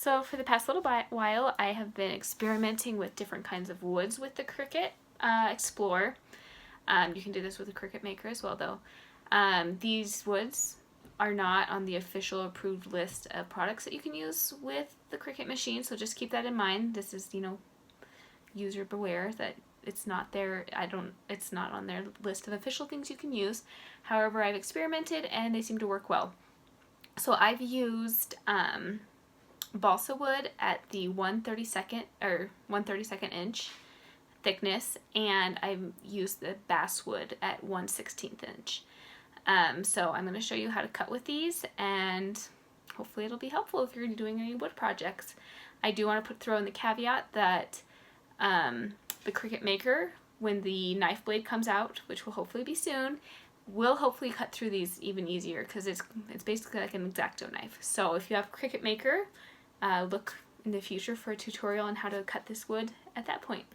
So for the past little while, I have been experimenting with different kinds of woods with the Cricut Explore. You can do this with a Cricut Maker as well, though. These woods are not on the official approved list of products that you can use with the Cricut machine, so just keep that in mind. This is, user beware that it's not there. It's not on their list of official things you can use. However, I've experimented and they seem to work well. So I've used balsa wood at the 1/32 inch thickness, and I've used the basswood at 1/16 inch. So I'm going to show you how to cut with these, and hopefully it'll be helpful if you're doing any wood projects. I do want to throw in the caveat that the Cricut Maker, when the knife blade comes out, which will hopefully be soon, will hopefully cut through these even easier because it's basically like an X-Acto knife. So if you have Cricut Maker, look in the future for a tutorial on how to cut this wood at that point.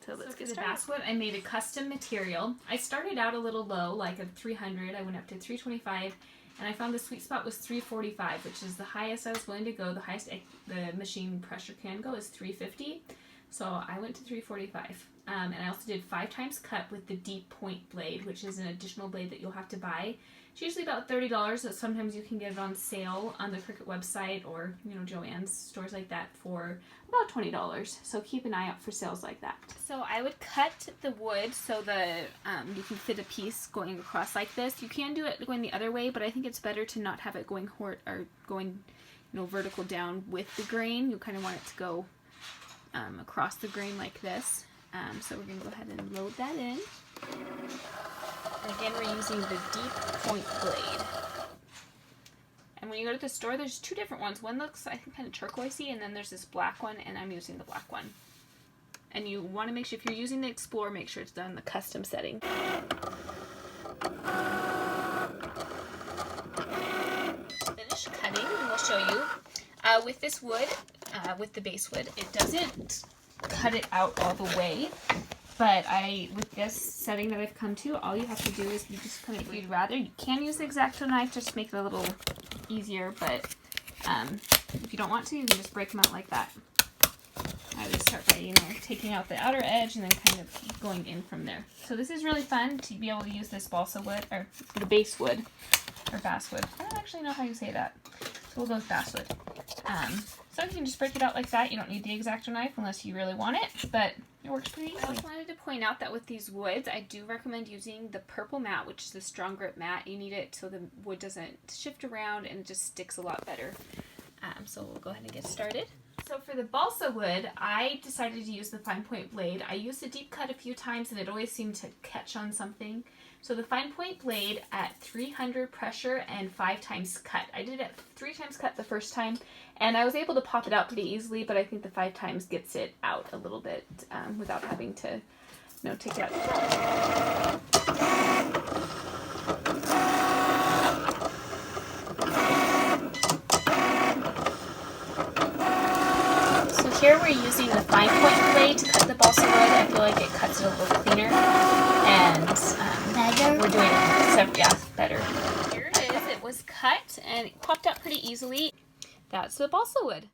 So let's get started. For the basswood, I made a custom material. I started out a little low, like at 300. I went up to 325, and I found the sweet spot was 345, which is the highest I was willing to go. The highest the machine pressure can go is 350. So I went to 345. And I also did 5 times cut with the deep point blade, which is an additional blade that you'll have to buy. It's usually about $30, but sometimes you can get it on sale on the Cricut website or, Joann's, stores like that for about $20. So keep an eye out for sales like that. So I would cut the wood so the you can fit a piece going across like this. You can do it going the other way, but I think it's better to not have it going vertical down with the grain. You kind of want it to go across the grain like this. So we're going to go ahead and load that in. And again, we're using the deep point blade. And when you go to the store, there's 2 different ones. One looks, I think, kind of turquoisey, and then there's this black one, and I'm using the black one. And you want to make sure, if you're using the Explorer, make sure it's done in the custom setting. Finish cutting, and we'll show you. With this wood, with the basswood, it doesn't cut it out all the way, but with this setting that I've come to, all you have to do is you just kind of, if you'd rather, you can use the X-Acto knife just to make it a little easier, but if you don't want to, you can just break them out like that. I would start by, taking out the outer edge and then kind of going in from there. So this is really fun to be able to use this balsa wood, or the basswood, or basswood. I don't actually know how you say that, so we'll go with basswood. So you can just break it out like that. You don't need the X-Acto knife unless you really want it, but it works pretty easily. I also wanted to point out that with these woods, I do recommend using the purple mat, which is the strong grip mat. You need it so the wood doesn't shift around and it just sticks a lot better. So we'll go ahead and get started. So for the balsa wood, I decided to use the fine point blade. I used the deep cut a few times and it always seemed to catch on something. So the fine point blade at 300 pressure and 5 times cut. I did it 3 times cut the first time, and I was able to pop it out pretty easily, but I think the 5 times gets it out a little bit without having to, take it out. So here we're using the fine point blade to cut the balsa wood. I feel like it cuts it a little cleaner, and we're doing it better. Here it is. It was cut and it popped out pretty easily. That's the balsa wood.